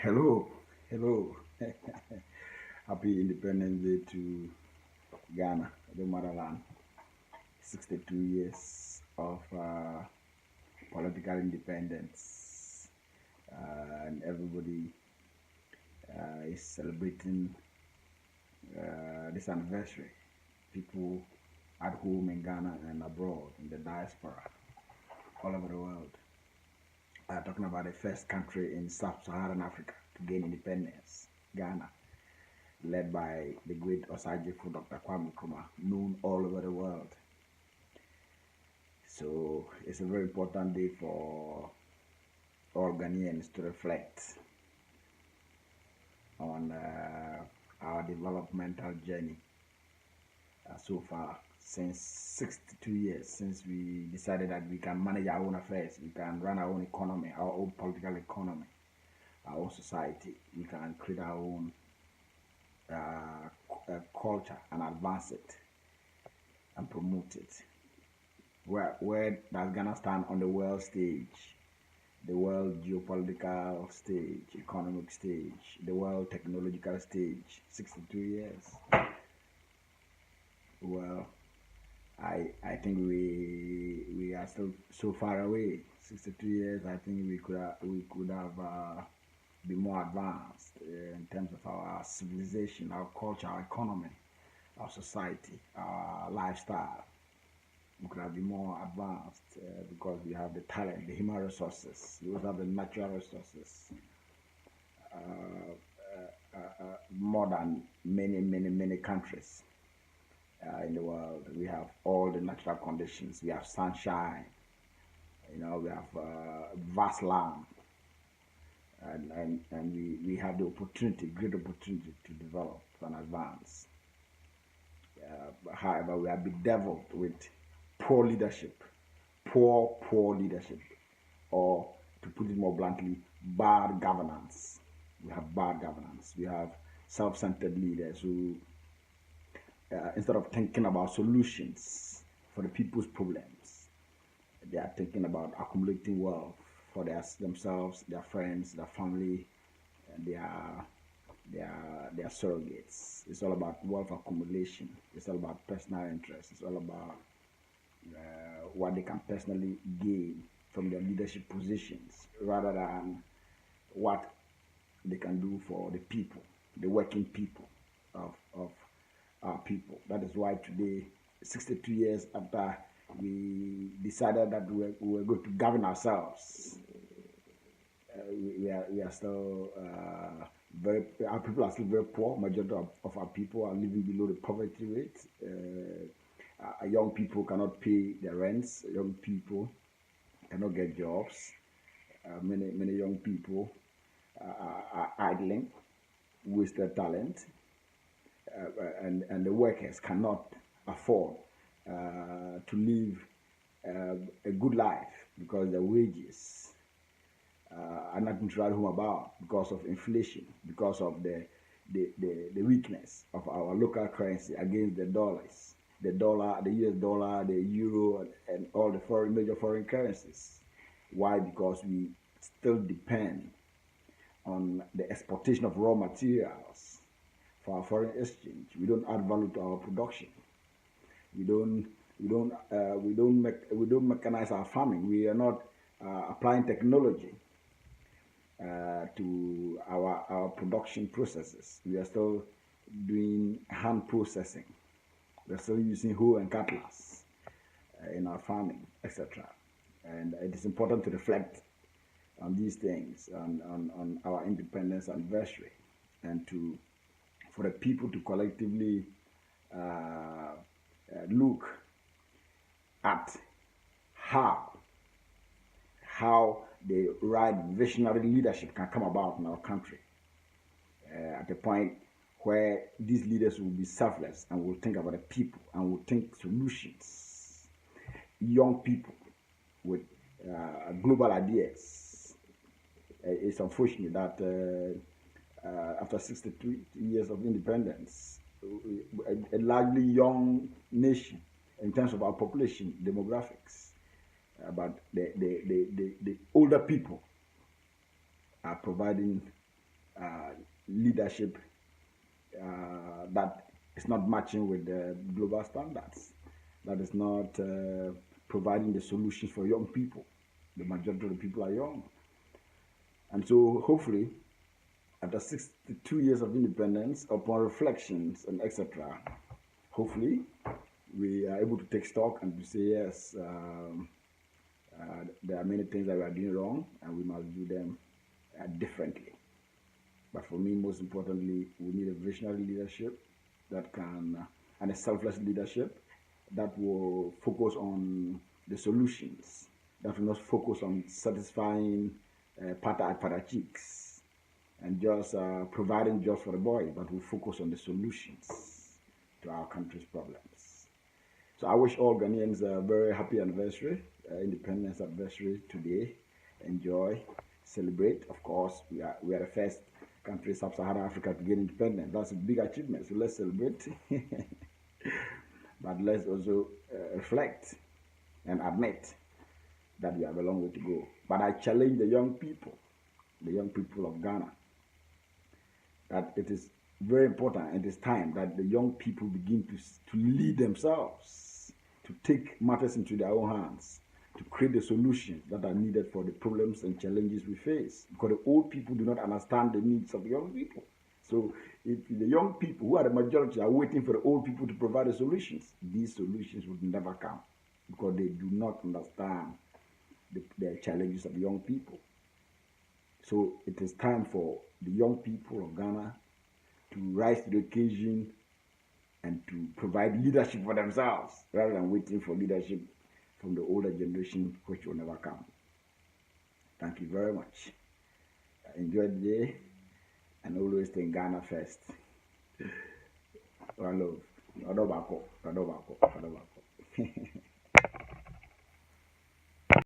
Hello, hello. Happy Independence Day to Ghana, the motherland. 62 years of political independence, and everybody is celebrating this anniversary. People at home in Ghana and abroad, in the diaspora, all over the world, are talking about the first country in sub-Saharan Africa to gain independence, Ghana, led by the great Osajifo Dr. Kwame Nkrumah, known all over the world. So it's a very important day for all Ghanaians to reflect on our developmental journey so far since 62 years since we decided that we can manage our own affairs, we can run our own economy, our own political economy, our own society, we can create our own culture and advance it and promote it. Where does Ghana stand on the world stage, the world geopolitical stage, economic stage, the world technological stage? 62 years. Well, I think we are still so far away. 62 years. I think we could have been more advanced in terms of our civilization, our culture, our economy, our society, our lifestyle. We could have been more advanced because we have the talent, the human resources. We also have the natural resources more than many countries in the world. We have all the natural conditions. We have sunshine. We have vast land, and we have the opportunity, great opportunity to develop and advance. However, we are bedeviled with poor leadership, poor leadership, or to put it more bluntly, bad governance. We have bad governance. We have self-centered leaders who, instead of thinking about solutions for the people's problems, they are thinking about accumulating wealth for themselves, their friends, their family, and their surrogates. It's all about wealth accumulation. It's all about personal interest. It's all about what they can personally gain from their leadership positions rather than what they can do for the people, the working people of our people. That is why today, 62 years after we decided that we were going to govern ourselves, we are still our people are still very poor. Majority of our people are living below the poverty rate. Young people cannot pay their rents. Young people cannot get jobs. Many young people are idling, wasted talent, and the workers cannot afford to live a good life because their wages are nothing to write home about because of inflation, because of the weakness of our local currency against the dollars, the dollar, the US dollar, the euro, and all the major foreign currencies. Why? Because we still depend on the exportation of raw materials for our foreign exchange. We don't add value to our production. We don't mechanize our farming. We are not applying technology to our production processes. We are still doing hand processing. We are still using hoe and cutlass in our farming, etc. And it is important to reflect on these things, on our independence anniversary, and for the people to collectively look at how the right visionary leadership can come about in our country at a point where these leaders will be selfless and will think about the people and will think solutions. Young people with global ideas. It's unfortunate that after 62 years of independence, a largely young nation in terms of our population demographics, but the older people are providing leadership that is not matching with the global standards, that is not providing the solutions for young people. The majority of the people are young. And so hopefully, after 62 years of independence, upon reflections and etc., hopefully we are able to take stock and to say, yes, there are many things that we are doing wrong and we must do them differently. But for me, most importantly, we need a visionary leadership that can, and a selfless leadership that will focus on the solutions, that will not focus on satisfying pata cheeks and just providing jobs for the boy, but will focus on the solutions to our country's problems. So I wish all Ghanaians a very happy anniversary, independence anniversary today. Enjoy, celebrate. Of course, we are the first country, Sub-Saharan Africa, to get independent. That's a big achievement, so let's celebrate. But let's also reflect and admit that we have a long way to go. But I challenge the young people of Ghana, that it is very important, it is time that the young people begin to lead themselves, to take matters into their own hands, to create the solutions that are needed for the problems and challenges we face. Because the old people do not understand the needs of the young people. So if the young people, who are the majority, are waiting for the old people to provide the solutions, these solutions would never come, because they do not understand the challenges of young people. So it is time for the young people of Ghana to rise to the occasion and to provide leadership for themselves, rather than waiting for leadership from the older generation, which will never come. Thank you very much. Enjoy the day, and always think Ghana first. One love.